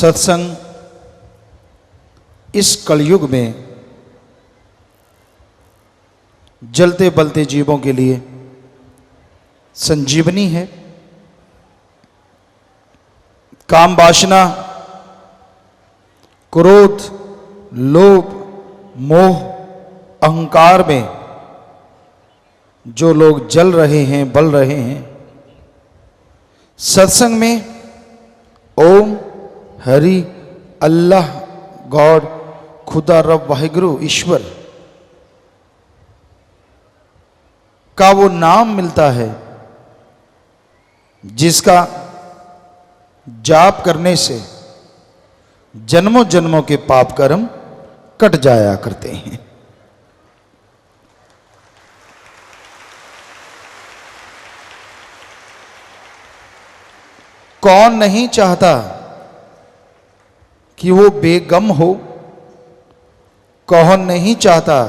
सत्संग इस कलयुग में जलते बलते जीवों के लिए संजीवनी है। काम वासना, क्रोध, लोभ, मोह, अहंकार में जो लोग जल रहे हैं, बल रहे हैं, सत्संग में ओम, हरि, अल्लाह, गॉड, खुदा, रब, वाहिगुरु, ईश्वर का वो नाम मिलता है जिसका जाप करने से जन्मों जन्मों के पाप कर्म कट जाया करते हैं। कौन नहीं चाहता कि वो बेगम हो? कौन नहीं चाहता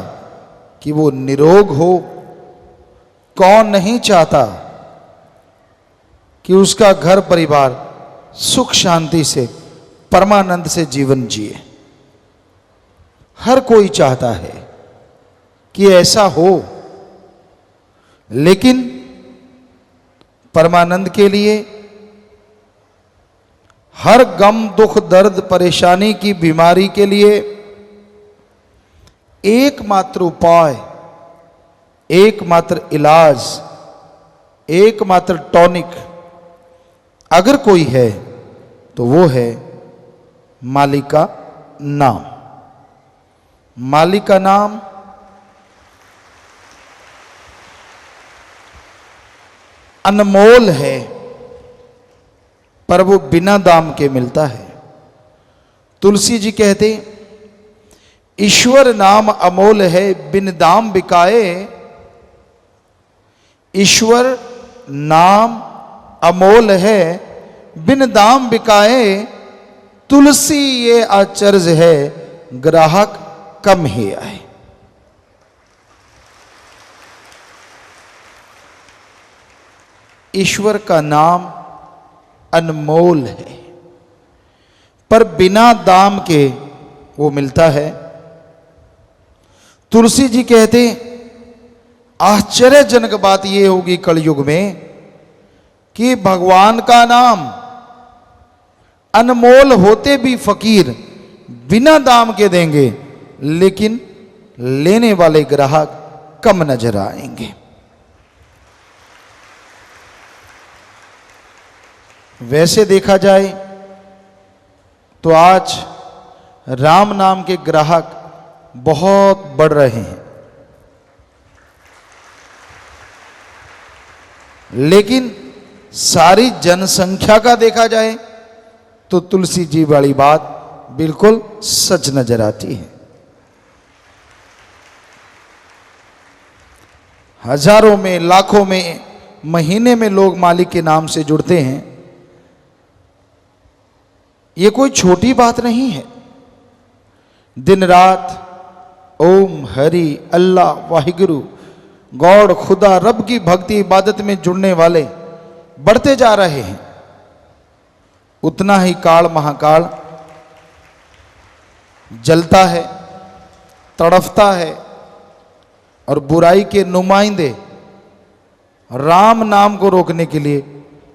कि वो निरोग हो? कौन नहीं चाहता कि उसका घर परिवार सुख शांति से, परमानंद से जीवन जिए? हर कोई चाहता है कि ऐसा हो, लेकिन परमानंद के लिए हर गम, दुख, दर्द, परेशानी की बीमारी के लिए एकमात्र उपाय, एकमात्र इलाज, एकमात्र टॉनिक अगर कोई है तो वो है मालिक का नाम। मालिक का नाम अनमोल है, पर वो बिना दाम के मिलता है। तुलसी जी कहते, ईश्वर नाम अमोल है, बिन दाम बिकाए। ईश्वर नाम अमोल है, बिन दाम बिकाए। तुलसी ये आचर्ज है, ग्राहक कम ही आए। ईश्वर का नाम अनमोल है, पर बिना दाम के वो मिलता है। तुलसी जी कहते, आश्चर्यजनक बात ये होगी कलयुग में कि भगवान का नाम अनमोल होते भी फकीर बिना दाम के देंगे, लेकिन लेने वाले ग्राहक कम नजर आएंगे। वैसे देखा जाए तो आज राम नाम के ग्राहक बहुत बढ़ रहे हैं, लेकिन सारी जनसंख्या का देखा जाए तो तुलसी जी वाली बात बिल्कुल सच नजर आती है। हजारों में, लाखों में, महीने में लोग मालिक के नाम से जुड़ते हैं। ये कोई छोटी बात नहीं है। दिन रात ओम, हरि, अल्लाह, वाहिगुरु, गॉड, खुदा, रब की भक्ति इबादत में जुड़ने वाले बढ़ते जा रहे हैं। उतना ही काल महाकाल जलता है, तड़फता है, और बुराई के नुमाइंदे राम नाम को रोकने के लिए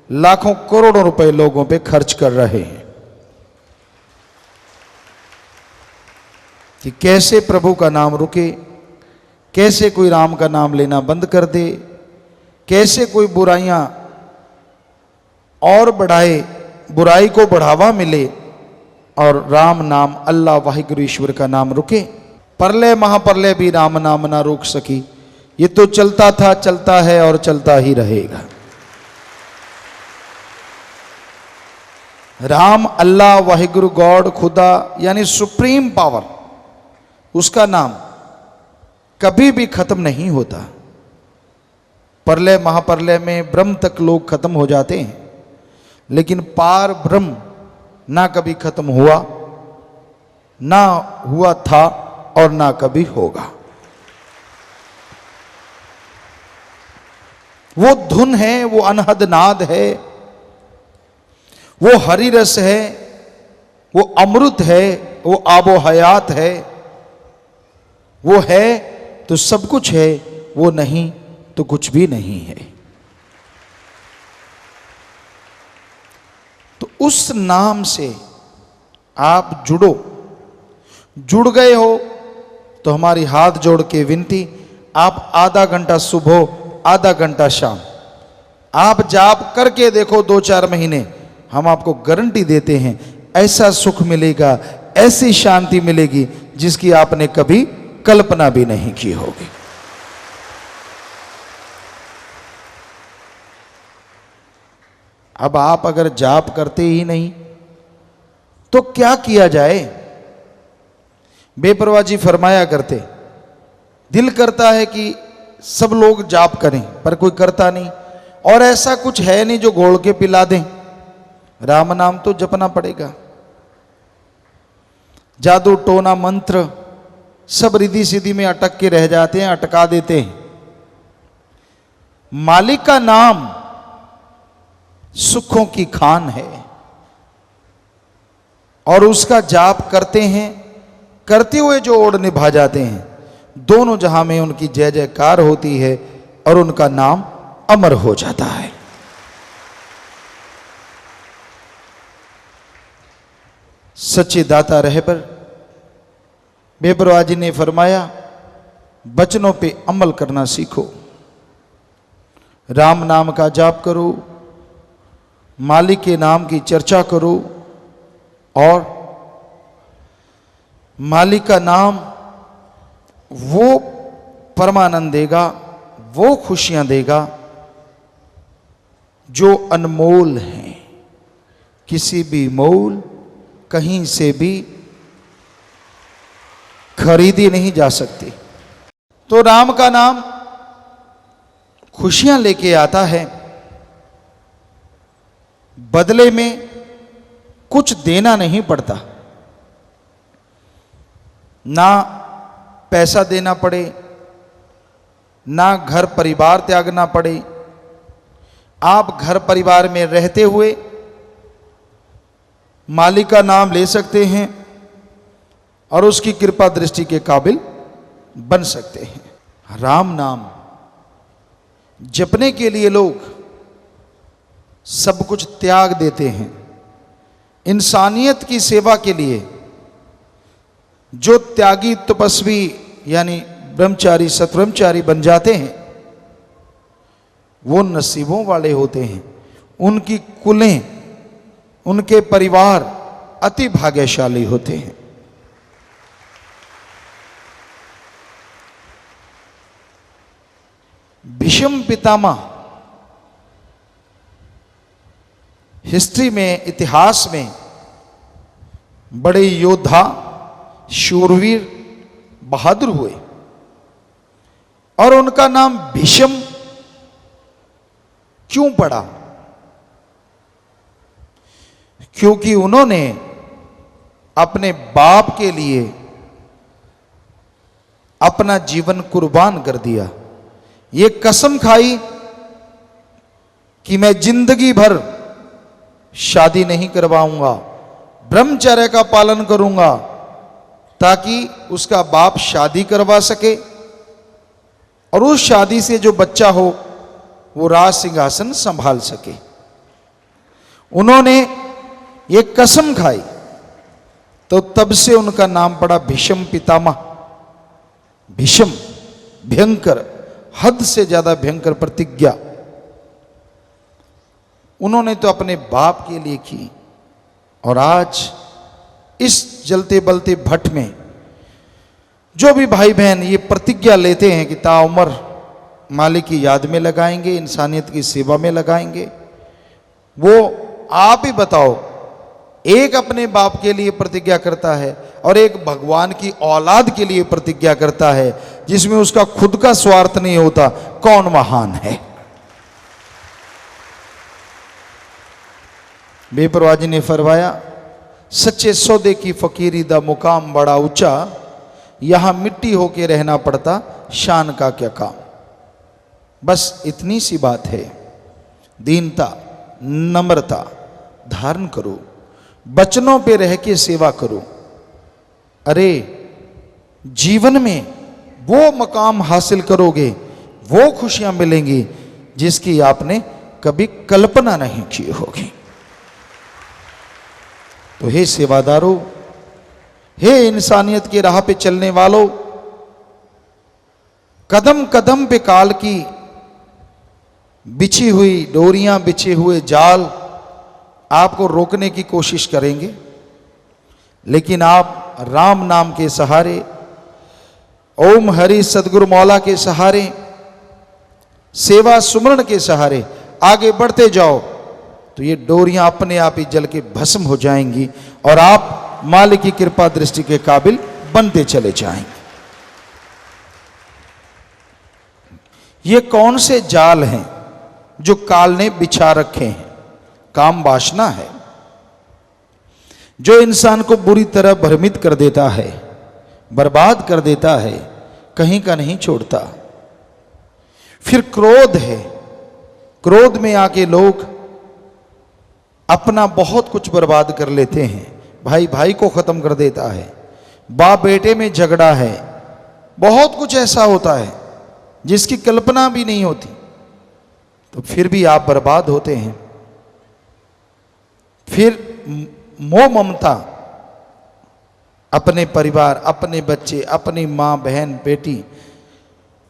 लाखों करोड़ों रुपए लोगों पे खर्च कर रहे हैं कि कैसे प्रभु का नाम रुके, कैसे कोई राम का नाम लेना बंद कर दे, कैसे कोई बुराइयां और बढ़ाए, बुराई को बढ़ावा मिले और राम नाम, अल्लाह, वाहिगुरु, ईश्वर का नाम रुके। प्रलय महाप्रलय भी राम नाम ना रोक सकी। ये तो चलता था, चलता है और चलता ही रहेगा। राम, अल्लाह, वाहिगुरु, गॉड, खुदा यानी सुप्रीम पावर, उसका नाम कभी भी खत्म नहीं होता। प्रलय महाप्रलय में ब्रह्म तक लोग खत्म हो जाते हैं, लेकिन पार ब्रह्म ना कभी खत्म हुआ, ना हुआ था और ना कभी होगा। वो धुन है, वो अनहद नाद है, वो हरि रस है, वो अमृत है, वो आबो हयात है। वो है तो सब कुछ है, वो नहीं तो कुछ भी नहीं है। तो उस नाम से आप जुड़ो। जुड़ गए हो तो हमारी हाथ जोड़ के विनती, आप आधा घंटा सुबह आधा घंटा शाम आप जाप करके देखो, 2-4 महीने, हम आपको गारंटी देते हैं ऐसा सुख मिलेगा, ऐसी शांति मिलेगी जिसकी आपने कभी कल्पना भी नहीं की होगी। अब आप अगर जाप करते ही नहीं तो क्या किया जाए? बेपरवाह जी फरमाया करते, दिल करता है कि सब लोग जाप करें पर कोई करता नहीं, और ऐसा कुछ है नहीं जो घोल के पिला दें। राम नाम तो जपना पड़ेगा। जादू टोना मंत्र सब रिद्धि सिद्धि में अटक के रह जाते हैं, अटका देते हैं। मालिक का नाम सुखों की खान है, और उसका जाप करते हैं, करते हुए जो ओढ़ निभा जाते हैं, दोनों जहां में उनकी जय जयकार होती है और उनका नाम अमर हो जाता है। सच्चे दाता रहबर बेपरवाह जी ने फरमाया, बचनों पे अमल करना सीखो। राम नाम का जाप करो, मालिक के नाम की चर्चा करो, और मालिक का नाम वो परमानंद देगा, वो खुशियां देगा जो अनमोल हैं, किसी भी मोल कहीं से भी खरीदी नहीं जा सकती। तो राम का नाम खुशियां लेके आता है, बदले में कुछ देना नहीं पड़ता, ना पैसा देना पड़े, ना घर परिवार त्यागना पड़े। आप घर परिवार में रहते हुए मालिक का नाम ले सकते हैं और उसकी कृपा दृष्टि के काबिल बन सकते हैं। राम नाम जपने के लिए लोग सब कुछ त्याग देते हैं। इंसानियत की सेवा के लिए जो त्यागी तपस्वी यानी ब्रह्मचारी सतब्रह्मचारी बन जाते हैं, वो नसीबों वाले होते हैं। उनकी कुलें, उनके परिवार अति भाग्यशाली होते हैं। भीष्म पितामह हिस्ट्री में, इतिहास में बड़े योद्धा, शूरवीर, बहादुर हुए, और उनका नाम भीष्म क्यों पड़ा? क्योंकि उन्होंने अपने बाप के लिए अपना जीवन कुर्बान कर दिया। ये कसम खाई कि मैं जिंदगी भर शादी नहीं करवाऊंगा, ब्रह्मचर्य का पालन करूंगा, ताकि उसका बाप शादी करवा सके और उस शादी से जो बच्चा हो वो राज सिंहासन संभाल सके। उन्होंने ये कसम खाई, तो तब से उनका नाम पड़ा भीष्म पितामह। भीष्म भयंकर, हद से ज्यादा भयंकर प्रतिज्ञा उन्होंने तो अपने बाप के लिए की, और आज इस जलते बलते भट्ट में जो भी भाई बहन ये प्रतिज्ञा लेते हैं कि ताउम्र मालिक की याद में लगाएंगे, इंसानियत की सेवा में लगाएंगे, वो आप ही बताओ, एक अपने बाप के लिए प्रतिज्ञा करता है और एक भगवान की औलाद के लिए प्रतिज्ञा करता है, जिसमें उसका खुद का स्वार्थ नहीं होता, कौन महान है? बेपरवाह जी ने फरमाया, सच्चे सौदे की फकीरी दा मुकाम बड़ा ऊंचा, यहां मिट्टी होके रहना पड़ता, शान का क्या काम। बस इतनी सी बात है, दीनता नम्रता धारण करो, वचनों पे रह के सेवा करो। अरे जीवन में वो मकाम हासिल करोगे, वो खुशियां मिलेंगी जिसकी आपने कभी कल्पना नहीं की होगी। तो हे सेवादारों, हे इंसानियत की राह पे चलने वालों, कदम कदम पे काल की बिछी हुई डोरियां, बिछे हुए जाल आपको रोकने की कोशिश करेंगे, लेकिन आप राम नाम के सहारे, ओम हरि सदगुरु मौला के सहारे, सेवा सुमरण के सहारे आगे बढ़ते जाओ तो ये डोरियां अपने आप ही जल के भस्म हो जाएंगी और आप मालिक की कृपा दृष्टि के काबिल बनते चले जाएंगे। ये कौन से जाल हैं जो काल ने बिछा रखे हैं? काम वासना है जो इंसान को बुरी तरह भ्रमित कर देता है, बर्बाद कर देता है, कहीं का नहीं छोड़ता। फिर क्रोध है, क्रोध में आके लोग अपना बहुत कुछ बर्बाद कर लेते हैं। भाई भाई को खत्म कर देता है, बाप बेटे में झगड़ा है, बहुत कुछ ऐसा होता है जिसकी कल्पना भी नहीं होती, तो फिर भी आप बर्बाद होते हैं। फिर मोह ममता, अपने परिवार, अपने बच्चे, अपनी माँ बहन बेटी,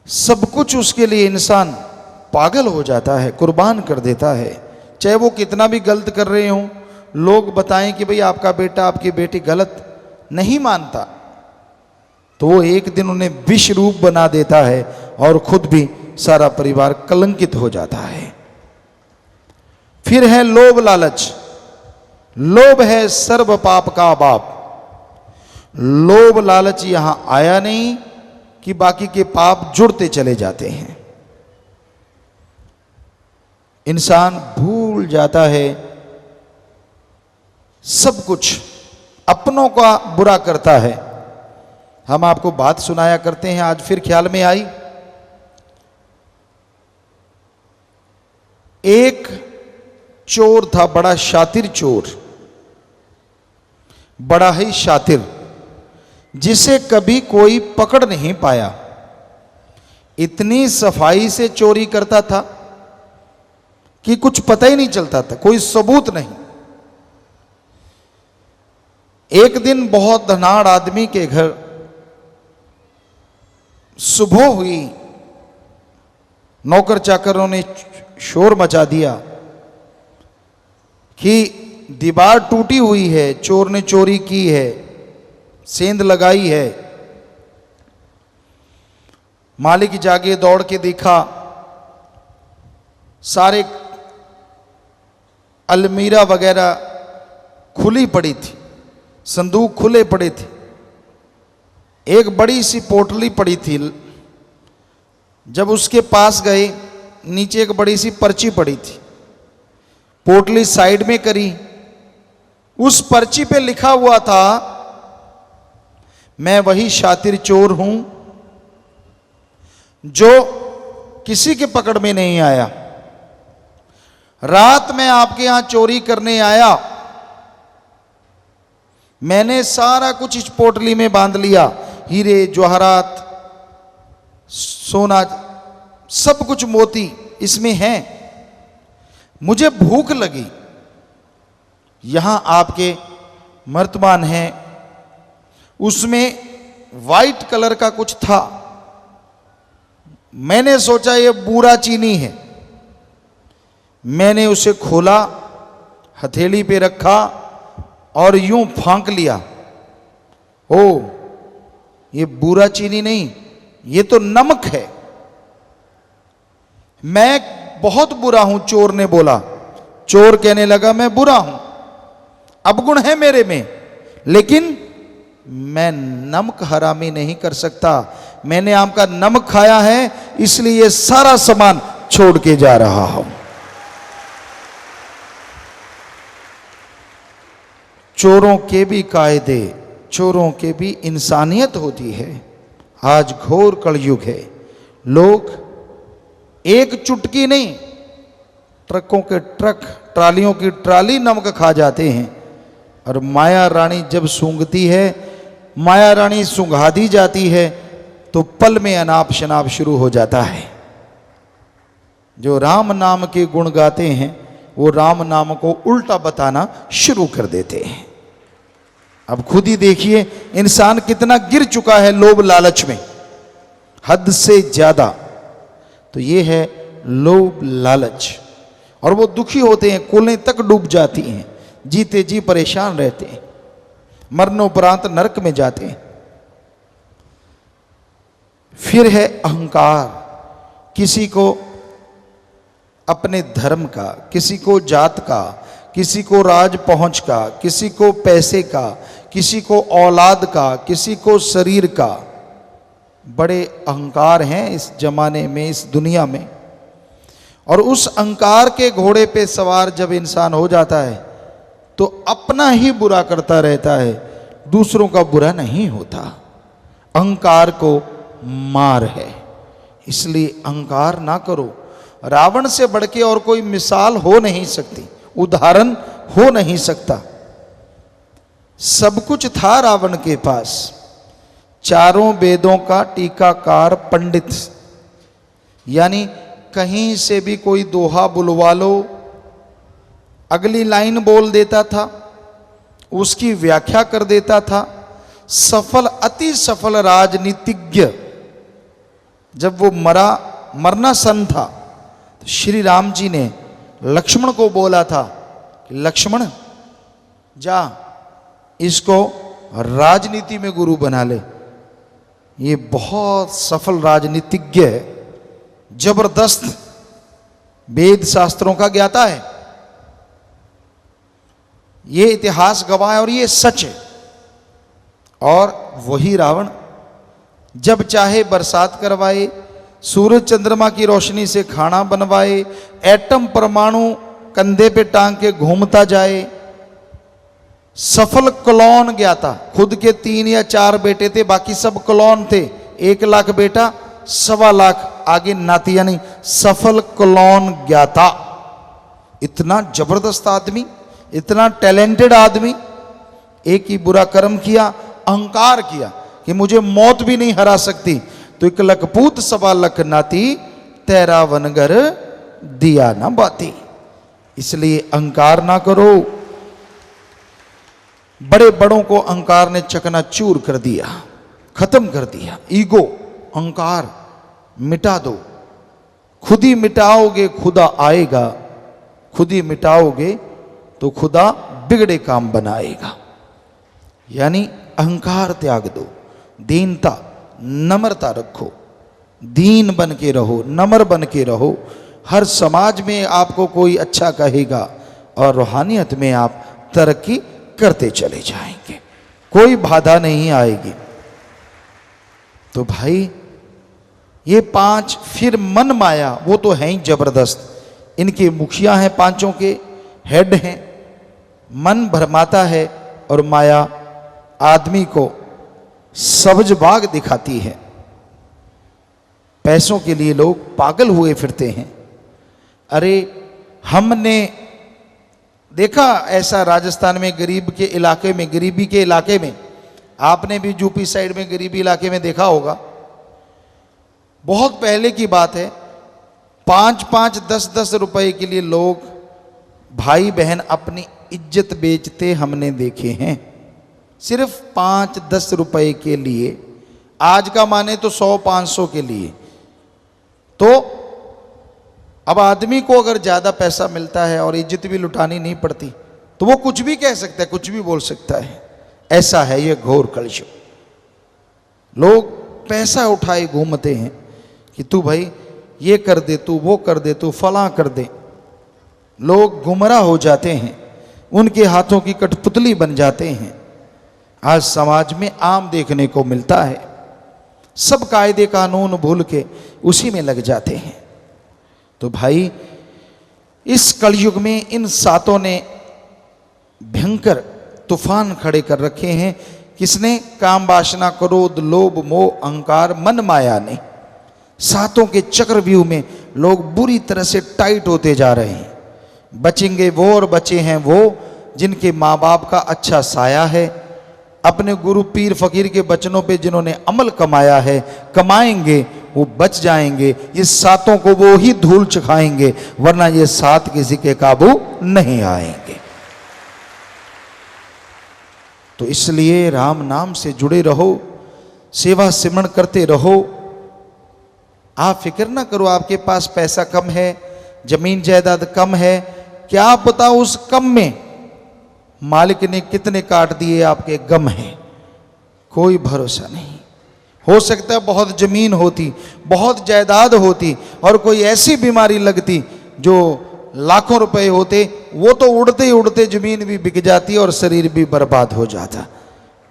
सब कुछ उसके लिए इंसान पागल हो जाता है, कुर्बान कर देता है। चाहे वो कितना भी गलत कर रहे हों, लोग बताएं कि भाई आपका बेटा आपकी बेटी गलत, नहीं मानता तो वो एक दिन उन्हें विष रूप बना देता है और खुद भी सारा परिवार कलंकित हो जाता है। फिर है लोभ लालच। लोभ है सर्व पाप का बाप। लोभ लालच यहां आया नहीं कि बाकी के पाप जुड़ते चले जाते हैं। इंसान भूल जाता है सब कुछ, अपनों का बुरा करता है। हम आपको बात सुनाया करते हैं, आज फिर ख्याल में आई। एक चोर था, बड़ा शातिर चोर, बड़ा ही शातिर, जिसे कभी कोई पकड़ नहीं पाया। इतनी सफाई से चोरी करता था कि कुछ पता ही नहीं चलता था, कोई सबूत नहीं। एक दिन बहुत धनाढ़ आदमी के घर सुबह हुई, नौकर चाकरों ने शोर मचा दिया कि दीवार टूटी हुई है, चोर ने चोरी की है, सेंध लगाई है। मालिक जागे, दौड़ के देखा, सारे अलमीरा वगैरह खुली पड़ी थी, संदूक खुले पड़े थे। एक बड़ी सी पोटली पड़ी थी। जब उसके पास गए, नीचे एक बड़ी सी पर्ची पड़ी थी। पोटली साइड में करी, उस पर्ची पे लिखा हुआ था, मैं वही शातिर चोर हूं जो किसी के पकड़ में नहीं आया। रात में आपके यहां चोरी करने आया, मैंने सारा कुछ इस पोटली में बांध लिया, हीरे जवाहरात, सोना, सब कुछ मोती इसमें है। मुझे भूख लगी, यहां आपके मर्तबान है, उसमें वाइट कलर का कुछ था। मैंने सोचा ये बूरा चीनी है। मैंने उसे खोला, हथेली पे रखा और यूं फांक लिया। ओ, ये बूरा चीनी नहीं, ये तो नमक है। मैं बहुत बुरा हूं, चोर ने बोला। चोर कहने लगा, मैं बुरा हूं, अवगुण है मेरे में, लेकिन मैं नमक हरामी नहीं कर सकता। मैंने आपका नमक खाया है, इसलिए ये सारा सामान छोड़ के जा रहा हूं। चोरों के भी कायदे, चोरों के भी इंसानियत होती है। आज घोर कलयुग है। लोग एक चुटकी नहीं, ट्रकों के ट्रक, ट्रालियों की ट्राली नमक खा जाते हैं। और माया रानी जब सूंघती है, माया रानी सूंघा दी जाती है तो पल में अनाप शनाप शुरू हो जाता है। जो राम नाम के गुण गाते हैं वो राम नाम को उल्टा बताना शुरू कर देते हैं। अब खुद ही देखिए इंसान कितना गिर चुका है लोभ लालच में, हद से ज्यादा। तो ये है लोभ लालच, और वो दुखी होते हैं, कुलें तक डूब जाती हैं, जीते जी परेशान रहते हैं, मरणोपरांत नरक में जाते हैं। फिर है अहंकार, किसी को अपने धर्म का, किसी को जात का, किसी को राज पहुंच का, किसी को पैसे का, किसी को औलाद का, किसी को शरीर का। बड़े अहंकार हैं इस जमाने में, इस दुनिया में। और उस अहंकार के घोड़े पे सवार जब इंसान हो जाता है तो अपना ही बुरा करता रहता है, दूसरों का बुरा नहीं होता। अहंकार को मार है, इसलिए अहंकार ना करो। रावण से बढ़ के और कोई मिसाल हो नहीं सकती, उदाहरण हो नहीं सकता। सब कुछ था रावण के पास, चारों वेदों का टीकाकार पंडित, यानी कहीं से भी कोई दोहा बुलवा लो, अगली लाइन बोल देता था, उसकी व्याख्या कर देता था। सफल, अति सफल राजनीतिज्ञ। जब वो मरना सन था तो श्री राम जी ने लक्ष्मण को बोला था कि लक्ष्मण जा इसको राजनीति में गुरु बना ले। ये बहुत सफल राजनीतिज्ञ है, जबरदस्त वेद शास्त्रों का ज्ञाता है, ये इतिहास गवाह है और ये सच है। और वही रावण जब चाहे बरसात करवाए, सूरज चंद्रमा की रोशनी से खाना बनवाए, एटम परमाणु कंधे पे टांग के घूमता जाए। सफल क्लोन ज्ञाता, खुद के 3 या 4 बेटे थे, बाकी सब क्लोन थे। 1 लाख बेटा, 1.25 लाख आगे नाती, यानी सफल क्लोन ज्ञाता। इतना जबरदस्त आदमी, इतना टैलेंटेड आदमी। एक ही बुरा कर्म किया, अहंकार किया कि मुझे मौत भी नहीं हरा सकती, तो 1 लख पूत 1.25 लाख नाती, तेरा वनगर दिया ना बाती। इसलिए अहंकार ना करो। बड़े बड़ों को अहंकार ने चकनाचूर कर दिया, खत्म कर दिया। ईगो, अहंकार मिटा दो। खुद ही मिटाओगे खुदा आएगा, खुद ही मिटाओगे तो खुदा बिगड़े काम बनाएगा। यानी अहंकार त्याग दो, दीनता, नम्रता रखो, दीन बन के रहो, नम्र बन के रहो। हर समाज में आपको कोई अच्छा कहेगा और रूहानियत में आप तरक्की करते चले जाएंगे, कोई बाधा नहीं आएगी। तो भाई ये 5, फिर मन माया, वो तो है ही जबरदस्त। इनके मुखिया हैं, 5 के हेड हैं। मन भरमाता है और माया आदमी को सब्ज बाग दिखाती है। पैसों के लिए लोग पागल हुए फिरते हैं। अरे हमने देखा ऐसा राजस्थान में, गरीब के इलाके में, गरीबी के इलाके में, आपने भी यूपी साइड में गरीबी इलाके में देखा होगा। बहुत पहले की बात है, 5-5, 10-10 रुपए के लिए लोग, भाई बहन अपनी इज्जत बेचते हमने देखे हैं, सिर्फ 5-10 रुपए के लिए। आज का माने तो 100-500 के लिए। तो अब आदमी को अगर ज़्यादा पैसा मिलता है और इज्जत भी लुटानी नहीं पड़ती तो वो कुछ भी कह सकता है, कुछ भी बोल सकता है। ऐसा है ये घोर कलयुग। लोग पैसा उठाए घूमते हैं कि तू भाई ये कर दे, तू वो कर दे, तू फला कर दे। लोग गुमराह हो जाते हैं, उनके हाथों की कठपुतली बन जाते हैं। आज समाज में आम देखने को मिलता है। सब कायदे कानून भूल के उसी में लग जाते हैं। तो भाई इस कलयुग में इन 7 ने भयंकर तूफान खड़े कर रखे हैं। किसने? काम, वासना, क्रोध, लोभ, मोह, अहंकार, मन माया ने। 7 के चक्रव्यूह में लोग बुरी तरह से टाइट होते जा रहे हैं। बचेंगे वो और बचे हैं वो जिनके माँ बाप का अच्छा साया है, अपने गुरु पीर फकीर के बचनों पे जिन्होंने अमल कमाया है, कमाएंगे, वो बच जाएंगे। ये सातों को वो ही धूल चखाएंगे, वरना ये सात किसी के काबू नहीं आएंगे। तो इसलिए राम नाम से जुड़े रहो, सेवा सिमरण करते रहो। आप फिक्र ना करो आपके पास पैसा कम है, जमीन जायदाद कम है, क्या पता उस कम में मालिक ने कितने काट दिए आपके गम है, कोई भरोसा नहीं। हो सकता है बहुत जमीन होती, बहुत जायदाद होती और कोई ऐसी बीमारी लगती जो लाखों रुपए होते, वो तो उड़ते ही उड़ते जमीन भी बिक जाती और शरीर भी बर्बाद हो जाता।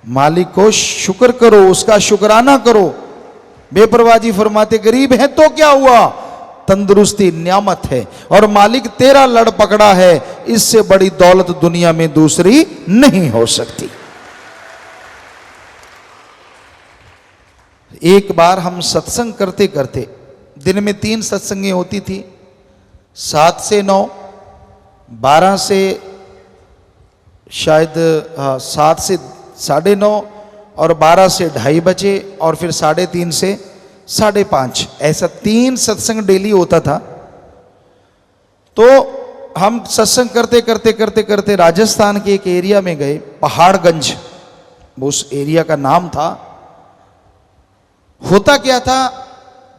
मालिक को शुक्र करो, उसका शुक्राना करो। बेपरवाजी फरमाते गरीब है तो क्या हुआ, तंदुरुस्ती नियामत है और मालिक तेरा लड़ पकड़ा है, इससे बड़ी दौलत दुनिया में दूसरी नहीं हो सकती। एक बार हम सत्संग करते करते, दिन में 3 सत्संगें होती थी, 7 से 9, 12 से शायद 7 से 9:30 और 12 से 2:30 बजे और फिर 3:30 से 5:30, ऐसा 3 सत्संग डेली होता था। तो हम सत्संग करते करते करते करते राजस्थान के एक एरिया में गए, पहाड़गंज उस एरिया का नाम था। होता क्या था,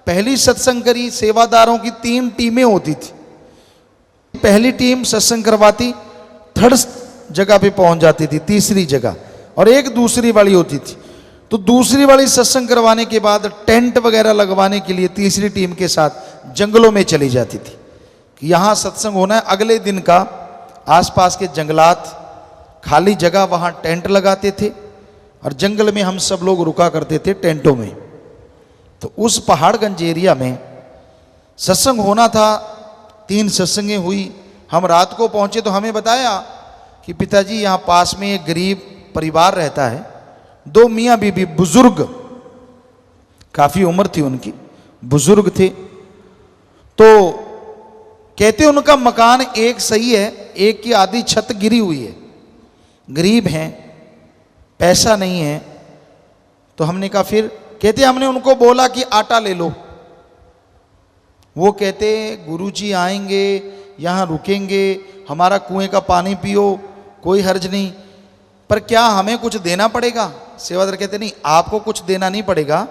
पहली सत्संग करी, सेवादारों की 3 टीमें होती थी। पहली टीम सत्संग करवाती, 3rd जगह पे पहुंच जाती थी, 3री जगह, और एक दूसरी वाली होती थी। तो दूसरी वाली सत्संग करवाने के बाद टेंट वगैरह लगवाने के लिए तीसरी टीम के साथ जंगलों में चली जाती थी कि यहाँ सत्संग होना है। अगले दिन का आसपास के जंगलात, खाली जगह, वहाँ टेंट लगाते थे और जंगल में हम सब लोग रुका करते थे टेंटों में। तो उस पहाड़गंज एरिया में सत्संग होना था, 3 सत्संगें हुई। हम रात को पहुंचे तो हमें बताया कि पिताजी यहाँ पास में एक गरीब परिवार रहता है, 2 मियाँ बीबी, बुजुर्ग, काफी उम्र थी उनकी, बुजुर्ग थे। तो कहते उनका मकान एक सही है, एक की आधी छत गिरी हुई है, गरीब हैं, पैसा नहीं है। तो हमने कहा फिर, कहते हमने उनको बोला कि आटा ले लो। वो कहते गुरुजी आएंगे, यहाँ रुकेंगे, हमारा कुएं का पानी पियो, कोई हर्ज नहीं, पर क्या हमें कुछ देना पड़ेगा? सेवादार कहते नहीं, आपको कुछ देना नहीं पड़ेगा,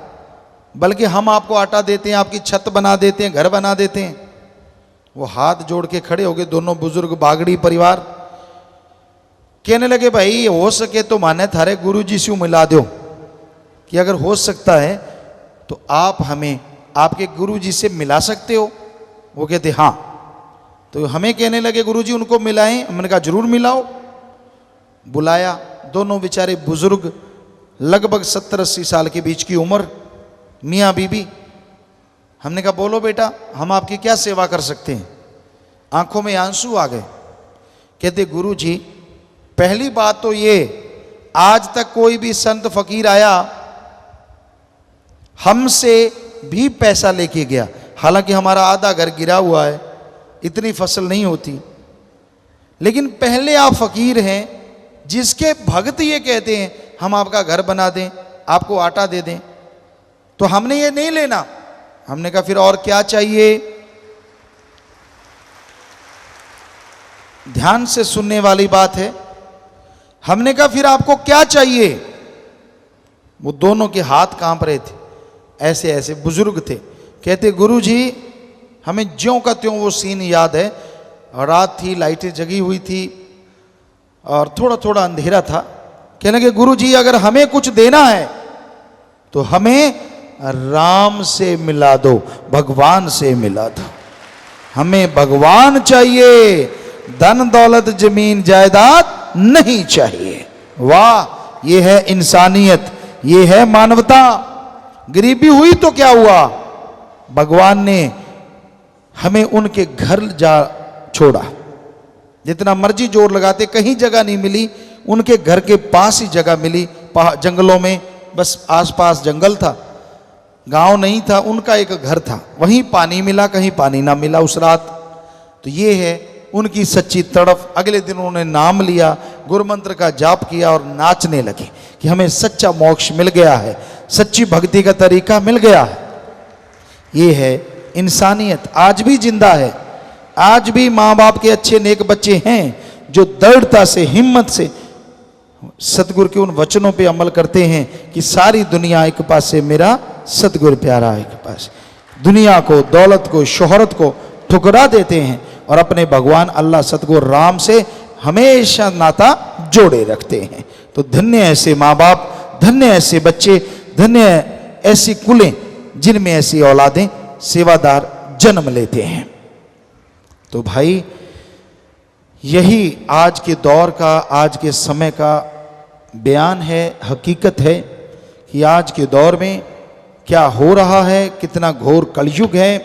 बल्कि हम आपको आटा देते हैं, आपकी छत बना देते हैं, घर बना देते हैं। वो हाथ जोड़ के खड़े हो गए, दोनों बुजुर्ग बागड़ी परिवार। कहने लगे भाई हो सके तो माने थारे गुरुजी से मिला दो, कि अगर हो सकता है तो आप हमें आपके गुरुजी से मिला सकते हो। वो कहते हाँ। तो हमें कहने लगे गुरुजी उनको मिलाएं। हमने कहा जरूर मिलाओ। बुलाया, दोनों बेचारे बुजुर्ग, लगभग 70-80 साल के बीच की उम्र, मियाँ बीबी। हमने कहा बोलो बेटा, हम आपकी क्या सेवा कर सकते हैं? आंखों में आंसू आ गए। कहते गुरुजी पहली बात तो ये, आज तक कोई भी संत फकीर आया हमसे भी पैसा लेके गया, हालांकि हमारा आधा घर गिरा हुआ है, इतनी फसल नहीं होती, लेकिन पहले आप फकीर हैं जिसके भक्त ये कहते हैं हम आपका घर बना दें, आपको आटा दे दें। तो हमने ये नहीं लेना। हमने कहा फिर और क्या चाहिए? ध्यान से सुनने वाली बात है। हमने कहा फिर आपको क्या चाहिए? वो दोनों के हाथ कांप रहे थे, ऐसे ऐसे बुजुर्ग थे। कहते गुरुजी हमें ज्यों का त्यों वो सीन याद है, और रात थी, लाइटें जगी हुई थी और थोड़ा थोड़ा अंधेरा था। कहने लगे गुरुजी अगर हमें कुछ देना है तो हमें राम से मिला दो, भगवान से मिला दो। हमें भगवान चाहिए, धन दौलत जमीन जायदाद नहीं चाहिए। वाह, ये है इंसानियत, ये है मानवता। गरीबी हुई तो क्या हुआ, भगवान ने हमें उनके घर जा छोड़ा। जितना मर्जी जोर लगाते कहीं जगह नहीं मिली, उनके घर के पास ही जगह मिली, जंगलों में, बस आसपास जंगल था, गांव नहीं था, उनका एक घर था, वहीं पानी मिला, कहीं पानी ना मिला उस रात। तो ये है उनकी सच्ची तड़फ, अगले दिन उन्होंने नाम लिया, गुरु मंत्र का जाप किया और नाचने लगे कि हमें सच्चा मोक्ष मिल गया है, सच्ची भक्ति का तरीका मिल गया है। ये है इंसानियत, आज भी जिंदा है। आज भी माँ बाप के अच्छे नेक बच्चे हैं जो दृढ़ता से, हिम्मत से सतगुरु के उन वचनों पे अमल करते हैं कि सारी दुनिया एक पास से, मेरा सतगुरु प्यारा एक पास। दुनिया को, दौलत को, शोहरत को ठुकरा देते हैं और अपने भगवान अल्लाह सतगुरु राम से हमेशा नाता जोड़े रखते हैं। तो धन्य ऐसे माँ बाप, धन्य ऐसे बच्चे, धन्य ऐसी कुलें जिनमें ऐसी औलादें, सेवादार जन्म लेते हैं। तो भाई यही आज के दौर का, आज के समय का बयान है, हकीकत है कि आज के दौर में क्या हो रहा है, कितना घोर कलयुग है।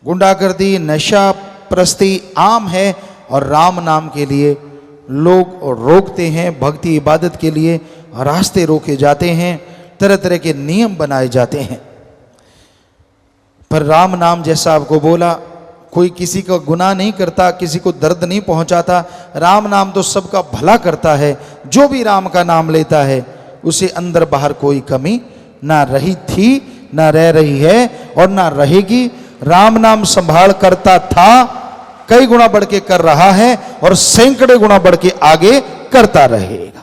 गुंडागर्दी, नशा प्रस्ती आम है और राम नाम के लिए लोग रोकते हैं, भक्ति इबादत के लिए रास्ते रोके जाते हैं, तरह तरह के नियम बनाए जाते हैं। पर राम नाम जैसा आपको बोला, कोई किसी का गुनाह नहीं करता, किसी को दर्द नहीं पहुंचाता। राम नाम तो सबका भला करता है। जो भी राम का नाम लेता है उसे अंदर बाहर कोई कमी ना रही थी, ना रह रही है और ना रहेगी। राम नाम संभाल करता था, कई गुना बढ़ के कर रहा है और सैकड़े गुना बढ़ के आगे करता रहेगा।